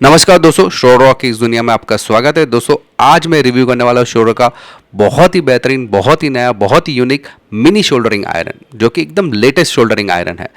नमस्कार दोस्तों, शोरॉ की इस दुनिया में आपका स्वागत है। दोस्तों, आज मैं रिव्यू करने वाला हूँ शोरॉ का बहुत ही बेहतरीन, बहुत ही नया, बहुत ही यूनिक मिनी शोल्डरिंग आयरन, जो कि एकदम लेटेस्ट शोल्डरिंग आयरन है।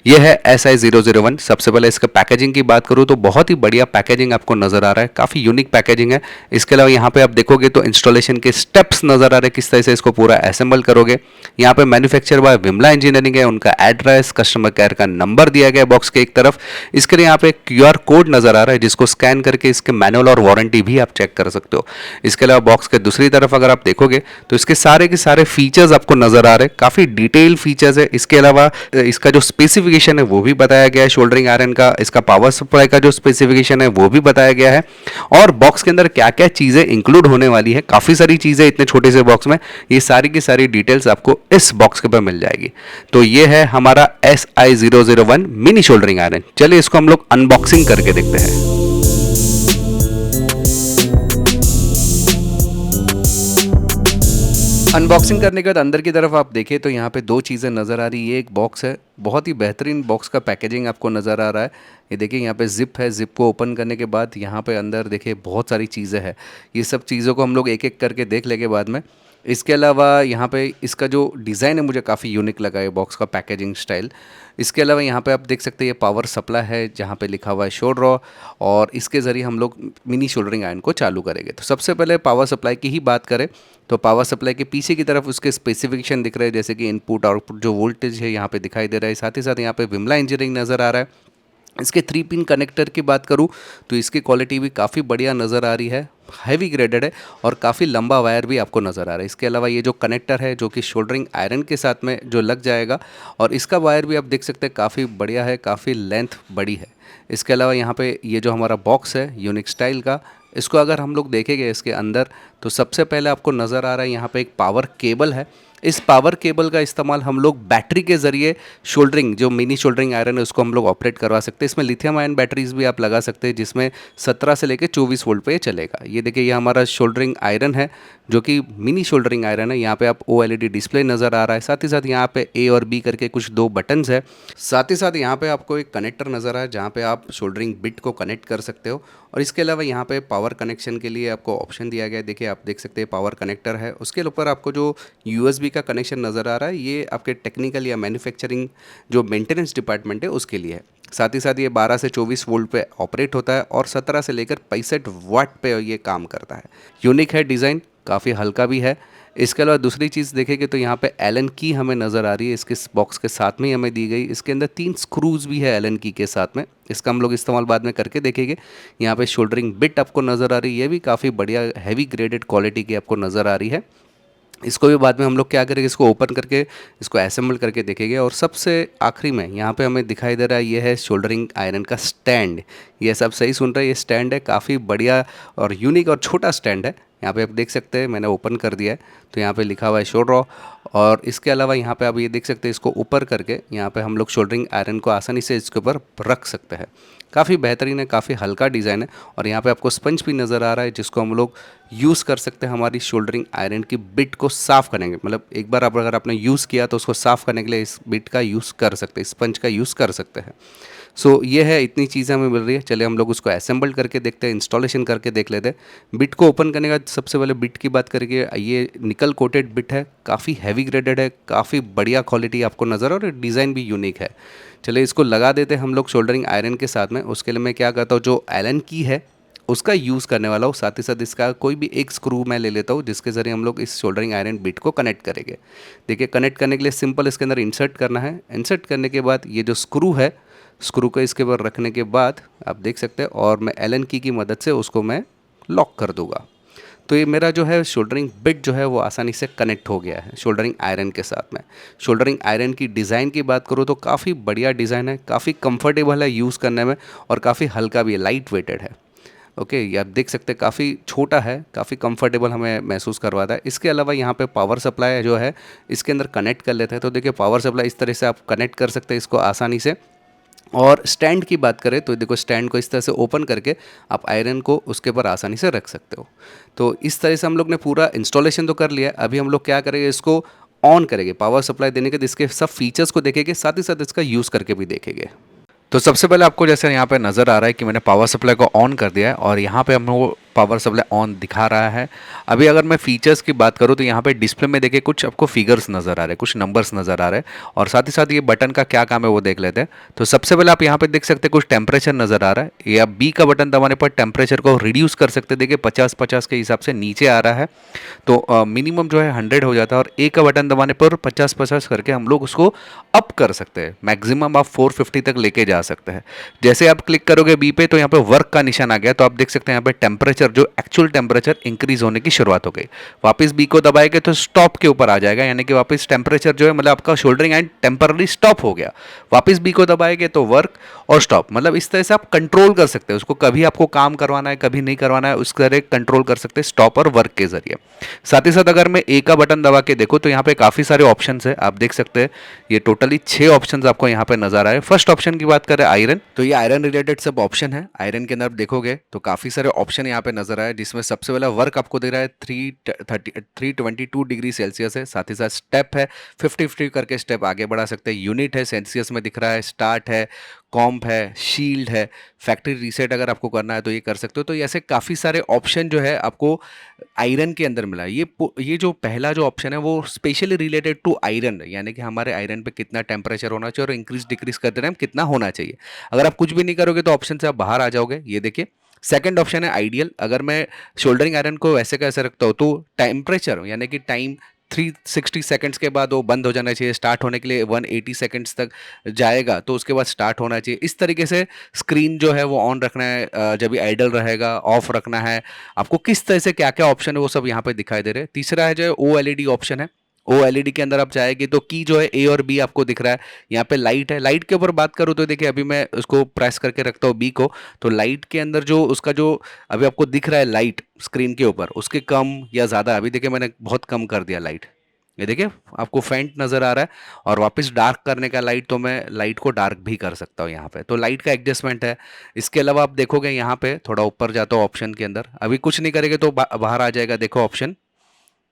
यह है SI001। सबसे पहले इसका पैकेजिंग की बात करूँ तो बहुत ही बढ़िया पैकेजिंग आपको नजर आ रहा है, काफ़ी यूनिक पैकेजिंग है। इसके अलावा यहाँ पे आप देखोगे तो इंस्टॉलेशन के स्टेप्स नजर आ रहे हैं, किस तरह से इसको पूरा असेंबल करोगे। यहाँ पे मैन्युफैक्चर बाय विमला इंजीनियरिंग है, उनका एड्रेस, कस्टमर केयर का नंबर दिया गया है बॉक्स के एक तरफ। इसके लिए यहाँ पे QR कोड नजर आ रहा है, जिसको स्कैन करके इसके मैनुअल और वारंटी भी आप चेक कर सकते हो। इसके अलावा बॉक्स के दूसरी तरफ अगर आप देखोगे तो इसके सारे के सारे फीचर्स आपको नजर आ रहे हैं, काफी डिटेल फीचर्स है। इसके अलावा इसका जो स्पेसिफिकेशन है वो भी बताया गया है शोल्डरिंग आयरन का। इसका पावर सप्लाई का जो स्पेसिफिकेशन है वो भी बताया गया है, और बॉक्स के अंदर क्या क्या चीजें इंक्लूड होने वाली है, काफी सारी चीजें इतने छोटे से बॉक्स में, ये सारी की सारी डिटेल्स आपको इस बॉक्स के ऊपर मिल जाएगी। तो ये है हमारा SI001 मिनी शोल्डरिंग आयरन। चलिए इसको हम लोग अनबॉक्सिंग करके देखते हैं। अनबॉक्सिंग करने के बाद अंदर की तरफ आप देखें तो यहाँ पे दो चीज़ें नज़र आ रही है। ये एक बॉक्स है, बहुत ही बेहतरीन बॉक्स का पैकेजिंग आपको नज़र आ रहा है। ये देखिए यहाँ पे जिप है, जिप को ओपन करने के बाद यहाँ पे अंदर देखिए बहुत सारी चीज़ें हैं। ये सब चीज़ों को हम लोग एक एक करके देख लेंगे बाद में। इसके अलावा यहाँ पे इसका जो डिज़ाइन है मुझे काफ़ी यूनिक लगा है, बॉक्स का पैकेजिंग स्टाइल। इसके अलावा यहाँ पे आप देख सकते हैं ये पावर सप्लाई है, जहाँ पे लिखा हुआ है शोरॉ, और इसके ज़रिए हम लोग मिनी शोल्डरिंग आयरन को चालू करेंगे। तो सबसे पहले पावर सप्लाई की ही बात करें तो पावर सप्लाई के पीछे की तरफ उसके स्पेसिफिकेशन दिख रहे हैं, जैसे कि इनपुट आउटपुट जो वोल्टेज है यहाँ पे दिखाई दे रहा है। साथ ही साथ यहाँ पे विमला इंजीनियरिंग नज़र आ रहा है। इसके 3 पिन कनेक्टर की बात करूँ तो इसकी क्वालिटी भी काफ़ी बढ़िया नज़र आ रही है, हैवी ग्रेडेड है, और काफ़ी लंबा वायर भी आपको नज़र आ रहा है। इसके अलावा ये जो कनेक्टर है जो कि शोल्डरिंग आयरन के साथ में जो लग जाएगा, और इसका वायर भी आप देख सकते हैं काफ़ी बढ़िया है, काफ़ी लेंथ बड़ी है। इसके अलावा यहाँ पे ये जो हमारा बॉक्स है यूनिक स्टाइल का, इसको अगर हम लोग देखेंगे इसके अंदर तो सबसे पहले आपको नज़र आ रहा है यहाँ पे एक पावर केबल है। इस पावर केबल का इस्तेमाल हम लोग बैटरी के ज़रिए शोल्डरिंग, जो मिनी शोल्डरिंग आयरन है उसको हम लोग ऑपरेट करवा सकते हैं। इसमें लिथियम आयन बैटरीज भी आप लगा सकते हैं, जिसमें 17 से लेकर 24 वोल्ट पे ये चलेगा। ये देखिए ये हमारा शोल्डरिंग आयरन है, जो कि मिनी शोल्डरिंग आयरन है। यहाँ पे आप OLED डिस्प्ले नज़र आ रहा है। साथ ही साथ यहाँ पे A और B करके कुछ 2 बटन्स है। साथ ही साथ यहाँ पे आपको एक कनेक्टर नज़र आ रहा है, जहाँ पे आप शोल्डरिंग बिट को कनेक्ट कर सकते हो। और इसके अलावा यहाँ पे पावर कनेक्शन के लिए आपको ऑप्शन दिया गया है। देखिए आप देख सकते हैं पावर कनेक्टर है, उसके ऊपर आपको जो USB का कनेक्शन नज़र आ रहा है, ये आपके टेक्निकल या मैन्युफैक्चरिंग जो मेंटेनेंस डिपार्टमेंट है उसके लिए है। साथ ही साथ ये 12 से 24 वोल्ट पे ऑपरेट होता है, और 17 से लेकर 65 वाट पे ये काम करता है। यूनिक है डिज़ाइन, काफ़ी हल्का भी है। इसके अलावा दूसरी चीज़ देखेंगे तो यहाँ पे एलन की हमें नज़र आ रही है, इसके बॉक्स के साथ में ही हमें दी गई। इसके अंदर 3 स्क्रूज भी है एलन की के साथ में, इसका हम लोग इस्तेमाल बाद में करके देखेंगे। यहाँ पे शोल्डरिंग बिट आपको नज़र आ रही है, ये भी काफ़ी बढ़िया हैवी ग्रेडेड क्वालिटी की आपको नज़र आ रही है। इसको भी बाद में हम लोग क्या करेंगे, इसको ओपन करके इसको असेंबल करके देखेंगे। और सबसे आखिरी में यहाँ पे हमें दिखाई दे रहा है ये है शोल्डरिंग आयरन का स्टैंड। ये सब सही सुन रहे हैं, ये स्टैंड है, काफ़ी बढ़िया और यूनिक और छोटा स्टैंड है। यहाँ पे आप देख सकते हैं मैंने ओपन कर दिया है, तो यहाँ पे लिखा हुआ है शोरॉ। और इसके अलावा यहाँ पे आप ये देख सकते हैं, इसको ऊपर करके यहाँ पे हम लोग शोल्डरिंग आयरन को आसानी से इसके ऊपर रख सकते हैं। काफ़ी बेहतरीन है, काफ़ी हल्का डिज़ाइन है। और यहाँ पे आपको स्पंज भी नज़र आ रहा है, जिसको हम लोग यूज़ कर सकते हैं हमारी शोल्डरिंग आयरन की बिट को साफ़ करेंगे। मतलब एक बार आप अगर आपने यूज़ किया तो उसको साफ़ करने के लिए इस बिट का यूज़ कर सकते हैं, स्पंज का यूज़ कर सकते हैं। सो ये है, इतनी चीज़ें हमें मिल रही है। चलिए हम लोग उसको असेंबल करके देखते हैं, इंस्टॉलेशन करके देख लेते हैं। बिट को ओपन करने का सबसे पहले बिट की बात करेंगे। ये निकल कोटेड बिट है, काफ़ी हैवी ग्रेडेड है, काफ़ी बढ़िया क्वालिटी आपको नज़र और डिज़ाइन भी यूनिक है। चलिए इसको लगा देते हैं हम लोग शोल्डरिंग आयरन के साथ में। उसके लिए मैं क्या करता हूँ, जो एलन की है उसका यूज़ करने वाला हूँ। साथ ही साथ इसका कोई भी एक स्क्रू मैं ले लेता हूँ, जिसके ज़रिए हम लोग इस शोल्डरिंग आयरन बिट को कनेक्ट करेंगे। देखिए कनेक्ट करने के लिए सिंपल इसके अंदर इंसर्ट करना है। इंसर्ट करने के बाद ये जो स्क्रू है, स्क्रू को इसके ऊपर रखने के बाद आप देख सकते हैं, और मैं एलन की मदद से उसको मैं लॉक कर दूंगा। तो ये मेरा जो है शोल्डरिंग बिट जो है वो आसानी से कनेक्ट हो गया है शोल्डरिंग आयरन के साथ में। शोल्डरिंग आयरन की डिज़ाइन की बात करूँ तो काफ़ी बढ़िया डिज़ाइन है, काफ़ी कंफर्टेबल है यूज़ करने में, और काफ़ी हल्का भी है, लाइट वेटेड है। ओके, ये आप देख सकते हैं काफ़ी छोटा है, काफ़ी कंफर्टेबल हमें महसूस करवाता है। इसके अलावा यहाँ पे पावर सप्लाई जो है इसके अंदर कनेक्ट कर लेते हैं। तो देखिए पावर सप्लाई इस तरह से आप कनेक्ट कर सकते हैं इसको आसानी से। और स्टैंड की बात करें तो देखो स्टैंड को इस तरह से ओपन करके आप आयरन को उसके ऊपर आसानी से रख सकते हो। तो इस तरह से हम लोग ने पूरा इंस्टॉलेशन तो कर लिया है। अभी हम लोग क्या करेंगे, इसको ऑन करेंगे, पावर सप्लाई देने के, इसके सब फीचर्स को देखेंगे, साथ ही साथ इसका यूज़ करके भी देखेंगे। तो सबसे पहले आपको जैसे यहाँ पे नज़र आ रहा है कि मैंने पावर सप्लाई को ऑन कर दिया है और यहाँ पे हमें वो पावर सप्लाई ऑन दिखा रहा है। अभी अगर मैं फीचर्स की बात करूँ तो यहाँ पे डिस्प्ले में देखिए कुछ आपको फिगर्स नज़र आ रहे हैं, कुछ नंबर्स नज़र आ रहे हैं और साथ ही साथ ये बटन का क्या काम है वो देख लेते हैं। तो सबसे पहले आप यहाँ पे देख सकते हैं कुछ टेम्परेचर नज़र आ रहा है, या बी का बटन दबाने पर टेम्परेचर को रिड्यूस कर सकते हैं। देखिए 50-50 के हिसाब से नीचे आ रहा है, तो मिनिमम जो है 100 हो जाता है, और ए का बटन दबाने पर 50-50 करके हम लोग उसको अप कर सकते हैं। मैक्सिमम आप 450 तक लेके जा सकते हैं। जैसे आप क्लिक करोगे बी पे तो यहाँ पे वर्क का निशान आ गया, तो आप देख सकते हैं यहाँ पे टेम्परेचर जो एक्चुअल टेम्परेचर इंक्रीज होने की शुरुआत हो गई। वापस बी को दबाएंगे तो स्टॉप के ऊपर आ जाएगा, यानी कि वापस टेम्परेचर जो है मतलब आपका शोल्डरिंग एंड टेम्पररी स्टॉप हो गया। वापस बी को दबाएंगे तो वर्क और स्टॉप, मतलब इस तरह से आप कंट्रोल कर सकते हैं उसको। कभी आपको काम करवाना है, कभी नहीं करवाना है, उस तरह कंट्रोल कर सकते हैं स्टॉप और वर्क के जरिए। साथ ही साथ अगर मैं ए का बटन दबा के देखूँ तो यहाँ पे काफ़ी सारे ऑप्शन है, आप देख सकते हैं। ये टोटली 6 ऑप्शन आपको यहाँ पे नजर आए। फर्स्ट ऑप्शन की बात करें आयरन, तो ये आयरन रिलेटेड सब ऑप्शन है। आयरन के अंदर आप देखोगे तो काफ़ी सारे ऑप्शन यहाँ पे नजर आए, जिसमें सबसे पहला वर्क आपको दे रहा है 322 डिग्री सेल्सियस है। साथ ही साथ स्टेप है, 50-50 करके स्टेप आगे बढ़ा सकते हैं। यूनिट है, सेल्सियस में दिख रहा है। स्टार्ट है, कॉम्प है, शील्ड है, फैक्ट्री रीसेट अगर आपको करना है तो ये कर सकते हो। तो ऐसे काफ़ी सारे ऑप्शन जो है आपको आयरन के अंदर मिला है। ये जो पहला जो ऑप्शन है वो स्पेशली रिलेटेड टू आयरन, यानी कि हमारे आयरन पे कितना टेम्परेचर होना चाहिए और इंक्रीज डिक्रीज करते टाइम कितना होना चाहिए। अगर आप कुछ भी नहीं करोगे तो ऑप्शन से आप बाहर आ जाओगे। ये देखिए सेकंड ऑप्शन है आइडियल। अगर मैं शोल्डरिंग आयरन को वैसे कैसे रखता हूँ तो टेम्परेचर यानी कि टाइम 360 सेकंड्स के बाद वो बंद हो जाना चाहिए, स्टार्ट होने के लिए 180 सेकंड्स तक जाएगा तो उसके बाद स्टार्ट होना चाहिए। इस तरीके से स्क्रीन जो है वो ऑन रखना है, जब भी आइडल रहेगा ऑफ रखना है। आपको किस तरह से क्या क्या ऑप्शन है वो सब यहाँ पे दिखाई दे रहे हैं। तीसरा है जो O L E D option है। ओ एल ई डी के अंदर आप जाएंगे तो की जो है ए और बी आपको दिख रहा है। यहाँ पे लाइट है, लाइट के ऊपर बात करूँ तो देखिए अभी मैं उसको प्रेस करके रखता हूँ बी को, तो लाइट के अंदर जो उसका जो अभी आपको दिख रहा है लाइट स्क्रीन के ऊपर, उसके कम या ज़्यादा, अभी देखिए मैंने बहुत कम कर दिया लाइट। ये देखिए आपको फेंट नज़र आ रहा है। और वापस डार्क करने का लाइट, तो मैं लाइट को डार्क भी कर सकता हूँ यहाँ पे, तो लाइट का एडजस्टमेंट है। इसके अलावा आप देखोगे यहाँ पे थोड़ा ऊपर जाता हूँ ऑप्शन के अंदर, अभी कुछ नहीं करेंगे तो बाहर आ जाएगा। देखो ऑप्शन,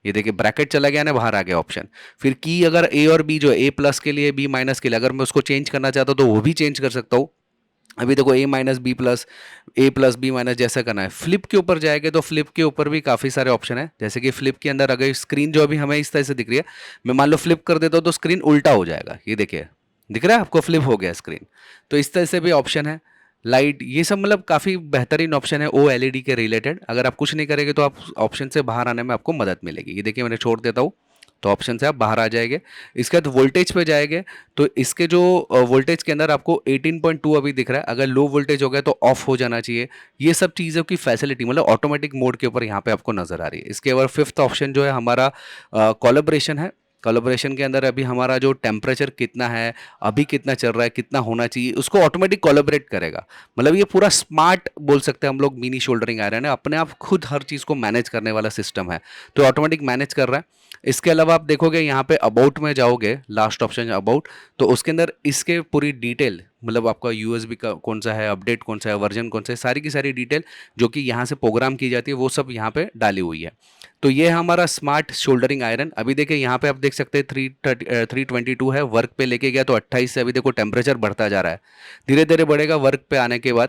ये देखिए ब्रैकेट चला गया ना, बाहर आ गया ऑप्शन। फिर की अगर ए और बी जो ए प्लस के लिए बी माइनस के लिए अगर मैं उसको चेंज करना चाहता हूँ तो वो भी चेंज कर सकता हूँ। अभी देखो ए माइनस बी प्लस, ए प्लस बी माइनस जैसा करना है। फ्लिप के ऊपर जाएंगे तो फ्लिप के ऊपर भी काफ़ी सारे ऑप्शन है। जैसे कि फ्लिप के अंदर अगर स्क्रीन जो अभी हमें इस तरह से दिख रही है, मैं मान लो फ्लिप कर देता हूँ तो स्क्रीन उल्टा हो जाएगा। ये देखिए दिख रहा है आपको, फ्लिप हो गया स्क्रीन। तो इस तरह से भी ऑप्शन है। लाइट, ये सब मतलब काफ़ी बेहतरीन ऑप्शन है ओ एल ई डी के रिलेटेड। अगर आप कुछ नहीं करेंगे तो आप ऑप्शन से बाहर आने में आपको मदद मिलेगी। ये देखिए मैंने छोड़ देता हूँ तो ऑप्शन से आप बाहर आ जाएंगे। इसके बाद वोल्टेज पे जाएंगे तो इसके जो वोल्टेज के अंदर आपको 18.2 अभी दिख रहा है, अगर लो वोल्टेज हो गया तो ऑफ हो जाना चाहिए। ये सब चीज़ों की फैसिलिटी मतलब ऑटोमेटिक मोड के ऊपर यहाँ पे आपको नजर आ रही है। इसके बाद फिफ्थ ऑप्शन जो है हमारा कोलैबोरेशन है। कोलैबोरेशन के अंदर अभी हमारा जो टेम्परेचर कितना है, अभी कितना चल रहा है, कितना होना चाहिए, उसको ऑटोमेटिक कोलैबोरेट करेगा। मतलब ये पूरा स्मार्ट बोल सकते हैं हम लोग मिनी शोल्डरिंग आयरन है, अपने आप खुद हर चीज़ को मैनेज करने वाला सिस्टम है, तो ऑटोमेटिक मैनेज कर रहा है। इसके अलावा आप देखोगे यहाँ पे अबाउट में जाओगे, लास्ट ऑप्शन अबाउट, तो उसके अंदर इसके पूरी डिटेल मतलब आपका यूएसबी का कौन सा है, अपडेट कौन सा है, वर्जन कौन सा है, सारी की सारी डिटेल जो कि यहाँ से प्रोग्राम की जाती है वो सब यहाँ पे डाली हुई है। तो ये हमारा स्मार्ट शोल्डरिंग आयरन। अभी देखिए यहाँ पे आप देख सकते हैं 322 है, वर्क पे लेके गया तो 28 से अभी देखो टेम्परेचर बढ़ता जा रहा है, धीरे धीरे बढ़ेगा वर्क पे आने के बाद।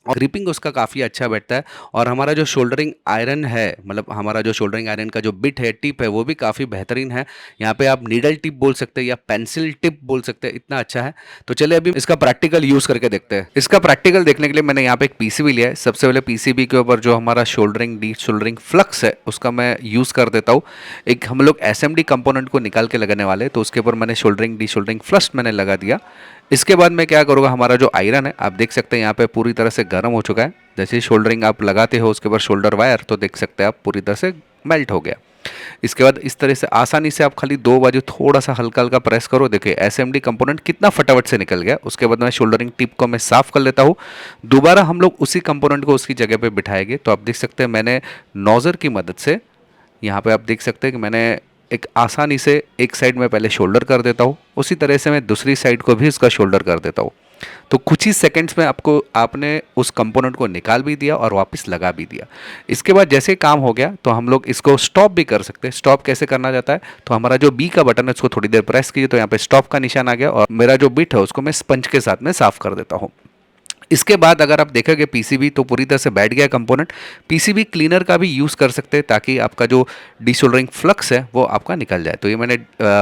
और ग्रिपिंग उसका काफ़ी अच्छा बैठता है। और हमारा जो शोल्डरिंग आयरन है, मतलब हमारा जो शोल्डरिंग आयरन का जो बिट है, टिप है, वो भी काफ़ी बेहतरीन है। यहाँ पे आप नीडल टिप बोल सकते हैं या पेंसिल टिप बोल सकते हैं, इतना अच्छा है। तो चलिए अभी इसका प्रैक्टिकल यूज़ करके देखते हैं। इसका प्रैक्टिकल देखने के लिए मैंने यहाँ पे एक पीसीबी लिया है। सबसे पहले पीसीबी के ऊपर जो हमारा शोल्डरिंग डी शोल्डरिंग फ्लक्स है उसका मैं यूज़ कर देता हूँ। एक हम लोग एसएमडी कंपोनेंट को निकाल के लगाने वाले, तो उसके ऊपर मैंने शोल्डरिंग डी शोल्डरिंग फ्लक्स मैंने लगा दिया। इसके बाद मैं क्या करूँगा, हमारा जो आयरन है आप देख सकते हैं यहाँ पे पूरी तरह से गर्म हो चुका है। जैसे ही शोल्डरिंग आप लगाते हो उसके बाद शोल्डर वायर, तो देख सकते हैं आप पूरी तरह से मेल्ट हो गया। इसके बाद इस तरह से आसानी से आप खाली दो बाजू थोड़ा सा हल्का हल्का प्रेस करो, देखिए एसएमडी कंपोनेंट कितना फटाफट से निकल गया। उसके बाद मैं शोल्डरिंग टिप को मैं साफ कर लेता हूँ। दोबारा हम लोग उसी कंपोनेंट को उसकी जगह पे बिठाएंगे। तो आप देख सकते हैं मैंने नोजर की मदद से यहाँ पे आप देख सकते हैं कि मैंने एक आसानी से एक साइड में पहले शोल्डर कर देता हूँ, उसी तरह से मैं दूसरी साइड को भी इसका शोल्डर कर देता हूँ। तो कुछ ही सेकंड्स में आपको आपने उस कंपोनेंट को निकाल भी दिया और वापस लगा भी दिया। इसके बाद जैसे काम हो गया तो हम लोग इसको स्टॉप भी कर सकते हैं। स्टॉप कैसे करना जाता है, तो हमारा जो बी का बटन है उसको थोड़ी देर प्रेस कीजिए तो यहाँ पे स्टॉप का निशान आ गया और मेरा जो बिट है उसको मैं स्पंज के साथ में साफ कर देता हूँ। इसके बाद अगर आप देखेंगे पीसीबी तो पूरी तरह से बैठ गया कंपोनेंट। पीसीबी क्लीनर का भी यूज़ कर सकते हैं ताकि आपका जो डिसोल्डरिंग फ्लक्स है वो आपका निकल जाए। तो ये मैंने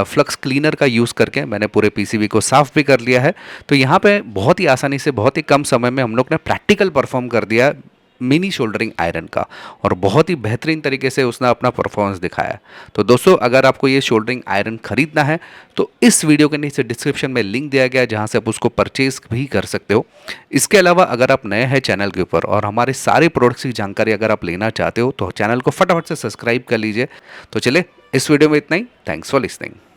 फ्लक्स क्लीनर का यूज़ करके मैंने पूरे पीसीबी को साफ़ भी कर लिया है। तो यहाँ पे बहुत ही आसानी से बहुत ही कम समय में हम लोग ने प्रैक्टिकल परफॉर्म कर दिया मिनी शोल्डरिंग आयरन का, और बहुत ही बेहतरीन तरीके से उसने अपना परफॉर्मेंस दिखाया। तो दोस्तों अगर आपको ये शोल्डरिंग आयरन खरीदना है तो इस वीडियो के नीचे डिस्क्रिप्शन में लिंक दिया गया है जहां से आप उसको परचेज भी कर सकते हो। इसके अलावा अगर आप नए हैं चैनल के ऊपर और हमारे सारे प्रोडक्ट्स की जानकारी अगर आप लेना चाहते हो तो चैनल को फटाफट से सब्सक्राइब कर लीजिए। तो चले इस वीडियो में इतना ही। Thanks for listening.